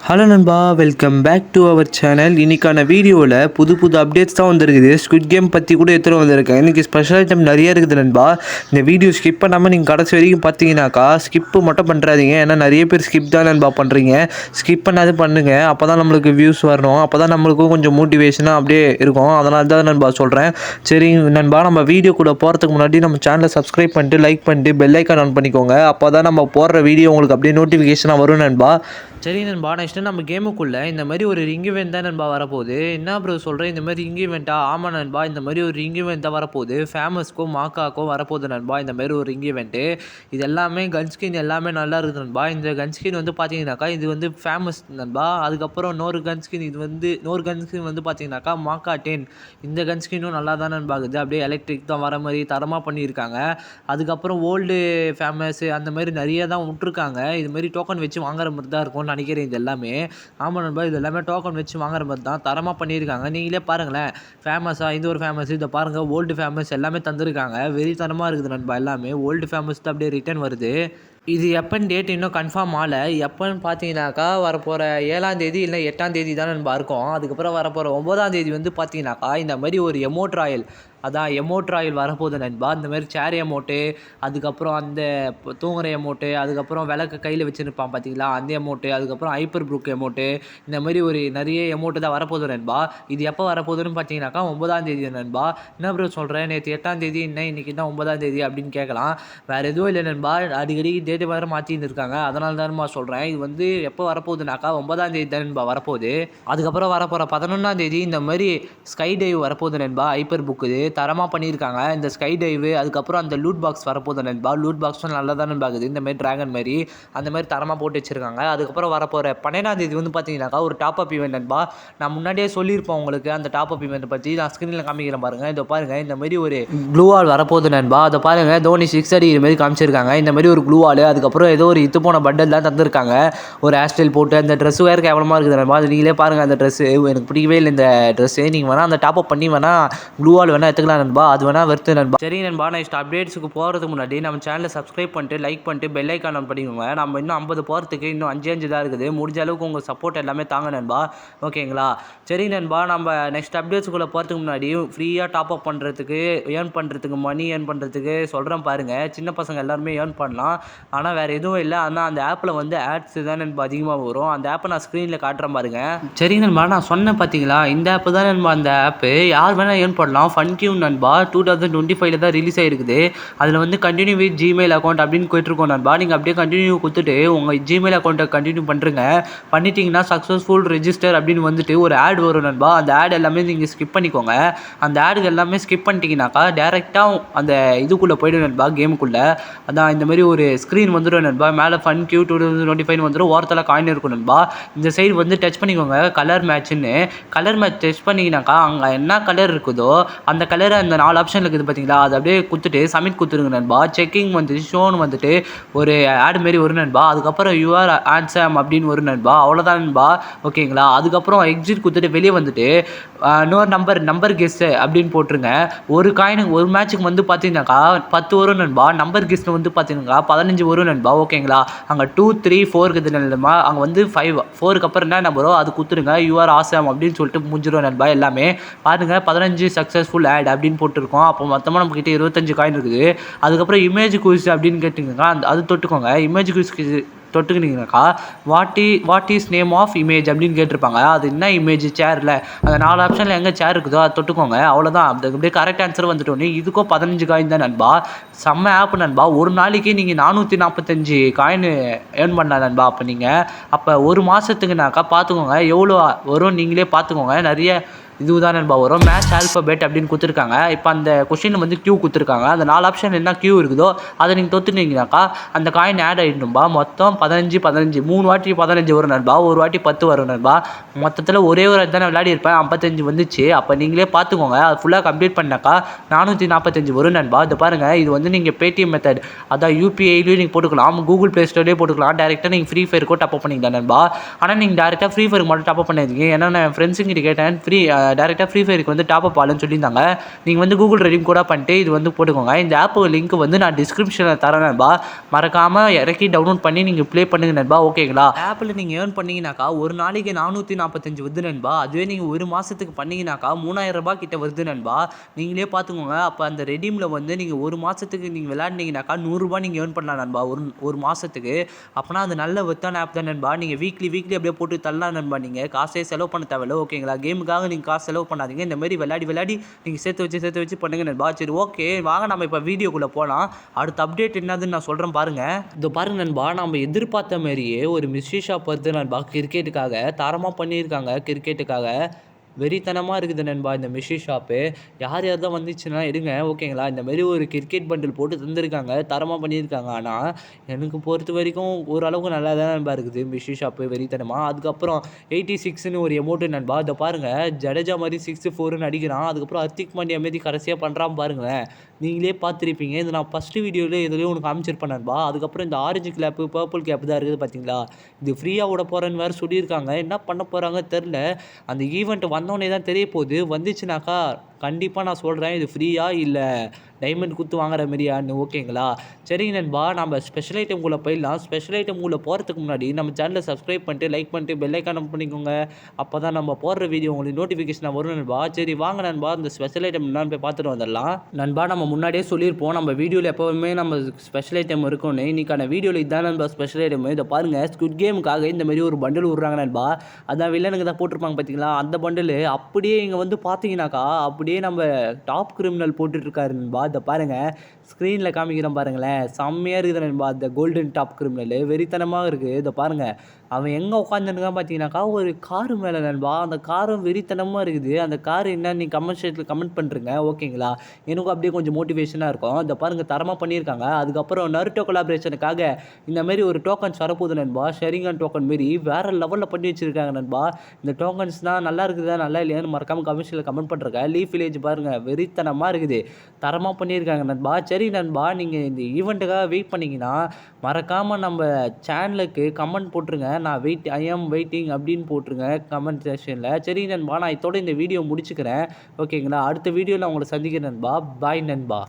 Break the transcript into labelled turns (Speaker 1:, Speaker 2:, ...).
Speaker 1: Hello நண்பா, welcome back to our channel. இன்றைக்கான வீடியோவில் புது அப்டேட்ஸ் தான் வந்திருக்குது. ஸ்குவிட் கேம் பற்றி கூட எடுத்துகிட்டு வந்திருக்கேன். இன்றைக்கி ஸ்பெஷல் ஐட்டம் நிறைய இருக்குது நண்பா. இந்த வீடியோ ஸ்கிப் பண்ணாமல் நீங்கள் கடைசி வரைக்கும் பார்த்தீங்கன்னாக்கா ஸ்கிப்பு மட்டும் பண்ணுறாதீங்க. ஏன்னா நிறைய பேர் ஸ்கிப் தான் நண்பா பண்ணுறீங்க. ஸ்கிப் பண்ணாது பண்ணுங்கள். அப்போ தான் நம்மளுக்கு வியூஸ் வரணும். அப்போ தான் நம்மளுக்கும் கொஞ்சம் மோட்டிவேஷனாக அப்படியே இருக்கும். அதனால தான் நண்பா சொல்கிறேன். சரி நண்பா, நம்ம வீடியோ கூட போகிறதுக்கு முன்னாடி நம்ம சேனலை சப்ஸ்கிரைப் பண்ணிட்டு லைக் பண்ணிட்டு பெல் ஐக்கான் ஆன் பண்ணிக்கோங்க. அப்போ தான் நம்ம போடுற வீடியோ உங்களுக்கு அப்படியே நோட்டிஃபிகேஷனாக வரும் நண்பா. சரி நண்பா, நெக்ஸ்ட்டு நம்ம கேமுக்குள்ளே இந்த மாதிரி ஒரு ரிங் இவெண்ட் தான் நண்பா வரப்போகுது. என்ன ப்ரோ சொல்கிறேன், இந்த மாதிரி ரிங் இவெண்ட்டா? ஆமாம் நண்பா, இந்த மாதிரி ஒரு ரிங் இவெண்ட் தான் வரப்போகுது. ஃபேமஸ்க்கும் மாக்காக்கும் வரப்போகுது நண்பா இந்த மாதிரி ஒரு ரிங் இவெண்ட்டு. இது எல்லாமே கன் ஸ்கின் எல்லாமே நல்லா இருக்குது நண்பா. இந்த கன் ஸ்கின் வந்து பார்த்தீங்கன்னாக்கா இது வந்து ஃபேமஸ் நண்பா. அதுக்கப்புறம் இன்னொரு கன் ஸ்கின் வந்து பார்த்தீங்கன்னாக்கா மாக்கா 10. இந்த கன் ஸ்கின்னும் நல்லா தான் நண்பா இருக்குது. அப்படியே எலக்ட்ரிக் தான் வர மாதிரி தரமாக பண்ணியிருக்காங்க. அதுக்கப்புறம் ஓல்டு ஃபேமஸ்ஸு அந்த மாதிரி நிறைய தான் விட்ருக்காங்க. இது மாதிரி டோக்கன் வச்சு வாங்குற மாதிரி தான் இருக்கும்னு நினைக்கிறேன் இது எல்லாமே. ஆமாம் நண்பா, இது எல்லாமே டோக்கன் வச்சு வாங்குற மாதிரி தான் தரமாக பண்ணியிருக்காங்க. நீங்களே பாருங்களேன், ஃபேமஸாக இந்த ஒரு ஃபேமஸ், இதை பாருங்கள், ஓல்டு ஃபேமஸ் எல்லாமே தந்திருக்காங்க. வெறித்தனமாக இருக்குது நண்பா. எல்லாமே ஓல்டு ஃபேமஸ் தான் அப்படியே ரிட்டர்ன் வருது. இது எப்போன்னு டேட் இன்னும் கன்ஃபார்ம் ஆகலை. எப்போன்னு பார்த்தீங்கன்னாக்கா வரப்போகிற 7ஆம் தேதி இல்லை 8ஆம் தேதி தான் நண்பா இருக்கும். அதுக்கப்புறம் வரப்போகிற 9ஆம் தேதி வந்து பார்த்தீங்கன்னாக்கா இந்த மாதிரி ஒரு எமோட் ராயல், அதான் எமோட் ராயல் வரப்போகுது நண்பா. இந்த மாதிரி சேர் எமோட்டு, அதுக்கப்புறம் அந்த தூங்குற எமோட்டு, அதுக்கப்புறம் விளக்க கையில் வச்சுருப்பான் பார்த்தீங்களா அந்த எமோட்டு, அதுக்கப்புறம் ஹைப்பர் ப்ரூக் எமோட்டு, இந்த மாதிரி ஒரு நிறைய எமோட்டு தான் வரப்போகுது நண்பா. இது எப்போ வரப்போகுதுன்னு பார்த்தீங்கன்னாக்கா 9ஆம் தேதி நண்பா. என்ன ப்ரோ சொல்கிறேன், நேற்று 8ஆம் தேதி என்ன இன்றைக்கி தான் 9ஆம் தேதி அப்படின்னு கேட்கலாம். வேறு எதுவும் இல்லை நண்பா, அடிக்கடி டேட்டு வேறு மாற்றின்னு இருக்காங்க. அதனால தான்மா சொல்கிறேன். இது வந்து எப்போ வரப்போகுதுனாக்கா 9ஆம் தேதி தான் நண்பா வரப்போகுது. அதுக்கப்புறம் வரப்போகிற 11ஆம் தேதி இந்த மாதிரி ஸ்கை டைவ் வரப்போகுது நண்பா. ஹைப்பர் புக்கு தரமாக பண்ணியிருக்காங்க. இந்த ஸ்கை டைவு, அதுக்கப்புறம் அந்த லூட் பாக்ஸ் வரப்போகுது நண்பா. லூட் பாக்ஸும் நல்லா தான் நண்பா இருக்குது. இந்த மாதிரி ட்ராகன் மாதிரி அந்த மாதிரி தரமாக போட்டு வச்சுருக்காங்க. அதுக்கப்புறம் வரப்போகிற 12ஆம் தேதி வந்து பார்த்தீங்கன்னாக்கா ஒரு டாப் அப் ஈவெண்ட் நண்பா. நான் முன்னாடியே சொல்லியிருப்பேன் உங்களுக்கு அந்த டாப் அப் ஈவெண்ட் பற்றி. நான் ஸ்க்ரீனில் காமிக்கிறேன் பாருங்கள். இதை பாருங்கள், இந்த மாதிரி ஒரு க்ளூ வால் வரப்போகுது நண்பா. அதை பாருங்கள், தோனி 6 அடி இது மாதிரி காமிச்சிருக்காங்க. இந்த மாதிரி ஒரு க்ளூ வால், அதுக்கப்புறம் ஏதோ ஒரு இத்து போன பண்டல் தான் தந்திருக்காங்க. ஒரு ஹேர் ஸ்டைல் போட்டு அந்த ட்ரெஸ் வேறு கேவலமாக இருக்குது நண்பா. அது நீங்களே பாருங்கள், அந்த ட்ரெஸ்ஸு எனக்கு பிடிக்கவே இல்லை. இந்த ட்ரெஸ்ஸு நீங்கள் வேணால் அந்த டாப் அப் பண்ணி வேணால் க்ளூ வால் வேணால் எடுத்துக்கலாம் நண்பா. அது வேணால் வருது நண்பா. சரி நண்பா, நெக்ஸ்ட் அப்டேட்ஸுக்கு போகிறதுக்கு முன்னாடி நம்ம சேனலை சப்ஸ்கிரைப் பண்ணிட்டு லைக் பண்ணிட்டு பெல் ஐக்கான் ஆன் பண்ணிக்கோங்க. நம்ம இன்னும் 50 போகிறதுக்கு இன்னும் 5 தான் இருக்குது. முடிஞ்ச அளவுக்கு உங்கள் சப்போர்ட் எல்லாமே தாங்க நண்பா. ஓகேங்களா? சரி நண்பா, நம்ம நெக்ஸ்ட் அப்டேட்ஸுக்குள்ளே போகிறதுக்கு முன்னாடி ஃப்ரீயாக டாப் அப் பண்ணுறதுக்கு, ஏர்ன் பண்ணுறதுக்கு, மணி ஏர்ன் பண்ணுறதுக்கு சொல்கிறேன் பாருங்கள். சின்ன பசங்க எல்லாருமே ஏர்ன் பண்ணலாம். ஆனால் வேறு எதுவும் இல்லை. ஆனால் அந்த ஆப்பில் வந்து ஆட்ஸ் தான் நண்பா அதிகமாக வரும். அந்த ஆப்பை நான் ஸ்க்ரீனில் காட்டுறேன் பாருங்கள். சரி நண்பா, நான் சொன்னேன் பார்த்தீங்களா, இந்த ஆப்பு தான் நண்பா. அந்த ஆப்பு யார் வேணால் ஏர்ன் பண்ணலாம். ஃபன்கியூ நண்பா 2025 தான் ரிலீஸ் ஆகிருக்குது. அதில் வந்து கண்டினியூ வித் ஜிமெயில் அக்கௌண்ட் அப்படின்னு போயிட்டுருக்கோம் நண்பா. நீங்கள் அப்படியே கண்டினியூ கொடுத்துட்டு உங்கள் ஜிமெயில் அக்கௌண்ட்டை கண்டினியூ பண்ணுறங்க. பண்ணிட்டீங்கன்னா சக்ஸஸ்ஃபுல் ரெஜிஸ்டர் அப்படின்னு வந்துட்டு ஒரு ஆட் வரும் நண்பா. அந்த ஆட் எல்லாமே நீங்கள் ஸ்கிப் பண்ணிக்கோங்க. அந்த ஆடுக்கு எல்லாமே ஸ்கிப் பண்ணிட்டீங்கன்னாக்கா டேரெக்டாக அந்த இதுக்குள்ளே போய்டும் நண்பா, கேமுக்குள்ளே. அதான் இந்த மாதிரி ஒரு ஸ்க்ரீன் வந்துடும் நண்பா. மேலே ஃபன்கியூ 2025 வந்துடும். ஓரத்தில் காயின் இருக்கும் நண்பா. இந்த சைடு வந்து டச் பண்ணிக்கோங்க, கலர் மேட்ச்னு. கலர் மேட்ச் டச் பண்ணிங்கனாக்கா அங்கே என்ன கலர் இருக்குதோ அந்த கலர் அந்த 4 ஆப்ஷன் இருக்குது பார்த்தீங்களா, அதை அப்படியே கொடுத்துட்டு சப்மிட் கொடுத்துருங்க நண்பா. செக்கிங் வந்துட்டு ஷோன்னு வந்துட்டு ஒரு ஆட் மாரி வரும் நண்பா. அதுக்கப்புறம் யூஆர் ஆன்சம் அப்படின்னு வரும் நண்பா. அவ்வளோதான் நண்பா. ஓகேங்களா? அதுக்கப்புறம் எக்ஸிட் கொடுத்துட்டு வெளியே வந்துட்டு இன்னொரு நம்பர் கெஸ்ட்டு அப்படின்னு போட்டுருங்க. ஒரு காயினுக்கு ஒரு மேட்ச்சுக்கு வந்து பார்த்தீங்கன்னாக்கா 10 வரும் நண்பா. நம்பர் கெஸ்ட்டு வந்து பார்த்தீங்கன்னாக்கா 15 வரும் நண்பா. ஓகேங்களா? அங்கே 2 3 4 இருக்குது நண்பா. அங்கே வந்து 5 4க்கு அப்புறம் என்ன நம்பரோ அது கொடுத்துருங்க. யூஆர் ஆசம் அப்படின்னு சொல்லிட்டு முடிஞ்சிடும் நண்பா. எல்லாமே பாருங்கள், 15 சக்ஸஸ்ஃபுல் ஆட் அப்படின்னு போட்டிருக்கோம். அப்போ மொத்தமாக நம்மக்கிட்ட 25 காயின் இருக்குது. அதுக்கப்புறம் இமேஜ் குயிஸ் அப்படின்னு கேட்டிங்கன்னா அது தொட்டுக்கோங்க. இமேஜ் குயிஸ்க்கு தொட்டுக்கினீங்கனாக்கா what is name of image அப்படின்னு கேட்டிருப்பாங்க. அது என்ன இமேஜ்? சேரில் அந்த 4 ஆப்ஷனில் எங்கே சேர் இருக்குதோ அதை தொட்டுக்கோங்க. அவ்வளோதான். அதுக்கு அப்படியே கரெக்ட் ஆன்சர் வந்துட்டோன்னே இதுக்கும் 15 காயின் தான் நண்பா. செம்ம ஆப் நண்பா. ஒரு நாளைக்கு நீங்கள் 445 காயின் ஏர்ன் பண்ணலாம் நண்பா. அப்போ ஒரு மாதத்துக்குனாக்கா பார்த்துக்கோங்க எவ்வளோ வரும், நீங்களே பார்த்துக்கோங்க. நிறைய இதுதான் நண்பா வரும். மேட்ச் ஆல்ஃபபெட் அப்படின்னு கொடுத்துருக்காங்க. இப்போ அந்த கொஸ்டின் வந்து கியூ கொடுத்துருக்காங்க. அந்த 4 ஆப்ஷன் என்ன கியூ இருக்குதோ அதை நீங்கள் தொத்துனீங்கனாக்கா அந்த காயின் ஆட் ஆகிடும்பா. மொத்தம் 15 3 வாட்டி 15 வரும் நண்பா. ஒரு வாட்டி 10 வரும் நண்பா. மொத்தத்தில் ஒரே ஒரு தானே விளையாடி இருப்பேன், 55 வந்துச்சு. அப்போ நீங்களே பார்த்துக்கோங்க. அது ஃபுல்லாக கம்ப்ளீட் பண்ணாக்கா 445 வரும் நண்பா. இது பாருங்கள், இது வந்து நீங்கள் பேடிஎம் மெத்தட், அதான் யூபிஐலையும் நீங்கள் போட்டுக்கலாம், கூகுள் ப்ளே ஸ்டோர்லேயே போட்டுக்கலாம். டேரெக்டாக நீங்கள் ஃப்ரீ ஃபயருக்கோ டப் அப் பண்ணிக்கலாம் நண்பா. ஆனால் நீங்கள் டேரெக்டாக ஃப்ரீ ஃபயருக்கு மட்டும் டப் அப் பண்ணியிருக்கீங்க. ஏன்னா நான் என் ஃப்ரெண்ட்ஸுங்கிட்ட கேட்டேன், ஃப்ரீ டேரெக்டாக ஃப்ரீ ஃபயருக்கு வந்து டாப் அப் ஆகலன்னு சொல்லியிருந்தாங்க. நீங்கள் வந்து கூகுள் ரெடீம் கூட பண்ணிட்டு இது வந்து போட்டுக்கோங்க. இந்த ஆப்பு லிங்க் வந்து நான் டிஸ்கிரிப்ஷனில் தரேன் நண்பா. மறக்காமல் இறக்கி டவுன்லோட் பண்ணி நீங்கள் ப்ளே பண்ணுங்க நண்பா. ஓகேங்களா? ஆப்பில் நீங்கள் ஏர்ன் பண்ணிங்கனாக்கா ஒரு நாளைக்கு 445 வருது நண்பா. அதுவே நீங்கள் ஒரு மாதத்துக்கு பண்ணிங்கனாக்கா 3000 ரூபாய் கிட்ட வருது நண்பா. நீங்களே பார்த்துக்கோங்க. அப்போ அந்த ரெடீமில் வந்து நீங்கள் ஒரு மாதத்துக்கு நீங்கள் விளையாண்டிங்கனாக்கா 100 ரூபாய் நீங்கள் ஏர்ன் பண்ணலாம் நண்பா ஒரு மாதத்துக்கு. அப்போனா அது நல்ல வெத்தான ஆப் தான் நண்பா. நீங்கள் வீக்லி அப்படியே போட்டு தள்ளலாம் நண்பா. நீங்கள் காசே செலவு பண்ண தேவையில்ல. ஓகேங்களா? கேமுக்காக நீங்கள் காசு செலவு பண்ணாதீங்க. இந்த மாதிரி விளையாடி நீங்கள் சேர்த்து வச்சு பண்ணுங்க நண்பா. சரி, ஓகே, வாங்க நம்ம இப்போ வீடியோக்குள்ளே போகலாம். அடுத்த அப்டேட் என்னதுன்னு நான் சொல்கிறேன் பாருங்கள். இதோ பாருங்க நண்பா, நம்ம எதிர்பார்த்த மாதிரியே ஒரு மிஸ்ட்ரி ஷாப் வருது நண்பா. கிரிக்கெட்டுக்காக தரமாக பண்ணியிருக்காங்க. கிரிக்கெட்டுக்காக வெறித்தனமாக இருக்குது நண்பா இந்த மிஷி ஷாப்பு. யார் தான் வந்துச்சுன்னா எடுங்க. ஓகேங்களா? இந்த மாதிரி ஒரு கிரிக்கெட் பண்டில் போட்டு தந்துருக்காங்க. தரமாக பண்ணியிருக்காங்க. ஆனால் எனக்கு பொறுத்த வரைக்கும் ஓரளவுக்கு நல்லா தான் நண்பா இருக்குது மிஷி ஷாப்பு வெறித்தனமாக. அதுக்கப்புறம் 86ன்னு ஒரு எமௌண்ட்டு நண்பா. இதை பாருங்கள், ஜடேஜா மாதிரி 6-4ன்னு அடிக்கிறான். அதுக்கப்புறம் ஹர்திக் பாண்டியா மாரி கடைசியாக பண்ணுறான் பாருங்களேன். நீங்களே பார்த்துருப்பீங்க. இது நான் ஃபஸ்ட்டு வீடியோவில் எதுலேயும் உனக்கு காமிச்சிருப்பேன் நண்பா. அதுக்கப்புறம் இந்த ஆரஞ்சு கேப்பு பர்பிள் கேப்பு தான் இருக்குது பார்த்தீங்களா? இது ஃப்ரீயாக விட போகிறேன்னு வேறு சொல்லியிருக்காங்க. என்ன பண்ண போகிறாங்க தெரில. அந்த ஈவெண்ட் வந்தோடனே தான் தெரிய போகுது. வந்துச்சுனாக்கா கண்டிப்பாக நான் சொல்கிறேன், இது ஃப்ரீயா இல்லை டைமண்ட் குத்து வாங்குற மாரியான்னு. ஓகேங்களா? சரி நண்பா, நம்ம ஸ்பெஷல் ஐட்டம்குள்ளே போயிடலாம். ஸ்பெஷல் ஐட்டம்குள்ளே போகிறதுக்கு முன்னாடி நம்ம சேனலை சப்ஸ்கிரைப் பண்ணிட்டு லைக் பண்ணிட்டு பெல் ஐக்கான் பண்ணிக்கோங்க. அப்போ தான் நம்ம போடுற வீடியோ உங்களுக்கு நோட்டிஃபிகேஷனாக வரும் நண்பா. சரி வாங்க நண்பா, இந்த ஸ்பெஷல் ஐட்டம் என்னன்னு போய் பார்த்துட்டு வந்துடலாம். நண்பா, நம்ம முன்னாடியே சொல்லியிருப்போம் நம்ம வீடியோவில் எப்போவுமே நம்ம ஸ்பெஷல் ஐட்டம் இருக்கும்னு. இன்றைக்கான வீடியோவில் இதுதான் நண்பா ஸ்பெஷல் ஐட்டம். இதை பாருங்கள், ஸ்குட் கேமுக்காக இந்த மாதிரி ஒரு பண்டில் விட்றாங்க நண்பா. அதான் வில்லனுக்கு தான் போட்டிருப்பாங்க பார்த்தீங்களா? அந்த பண்டில் அப்படியே இங்கே வந்து பார்த்தீங்கன்னாக்கா அப்படியே நம்ம டாப் கிரிமினல் போட்டுட்ருக்காரு நண்பா. இதை பாருங்கள், ஸ்க்ரீனில் காமிக்கிறோம் பாருங்களேன். செம்மையாக இருக்குது நண்பா. அந்த கோல்டன் டாப் கிரிமினல் வெறித்தனமாக இருக்குது. இதை பாருங்கள், அவன் எங்கே உட்காந்துருக்கான் பார்த்தீங்கன்னாக்கா ஒரு காரு மேலே நண்பா. அந்த காரும் வெறித்தனமாக இருக்குது. அந்த கார் என்ன நீ கமெண்ட் செக்ஷனில் கமெண்ட் பண்ணுறீங்க. ஓகேங்களா? எனக்கும் அப்படியே கொஞ்சம் மோட்டிவேஷனாக இருக்கும். இதை பாருங்கள், தரமாக பண்ணியிருக்காங்க. அதுக்கப்புறம் நருட்டோ கொலாபரேஷனுக்காக இந்த மாதிரி ஒரு டோக்கன்ஸ் வரப்போகுது நண்பா. ஷேரிங்கான் டோக்கன் மாரி வேறு லெவலில் பண்ணி வச்சுருக்காங்க நண்பா. இந்த டோக்கன்ஸ்னால் நல்லா இருக்குதா நல்லா இல்லையான்னு மறக்காமல் கமெண்ட்ஸில் கமெண்ட் பண்ணுறேங்க. லீஃப் வில்லேஜ் பாருங்கள், வெறித்தனமாக இருக்குது. தரமாக பண்ணியிருக்காங்க நண்பா. சரி நண்பா, நீங்கள் இந்த ஈவெண்ட்டுக்காக வெயிட் பண்ணிங்கன்னா மறக்காமல் நம்ம சேனலுக்கு கமெண்ட் போட்டுருங்க. நான் ஐ ஆம் வெயிட்டிங் அப்படின்னு போட்டுருங்க கமெண்ட் செக்ஷனில். சரி நண்பா, நான் இதோட இந்த வீடியோ முடிச்சுக்கிறேன். ஓகேங்களா? அடுத்த வீடியோவில் உங்களை சந்திக்கிறேன் நண்பா. பாய் நண்பா.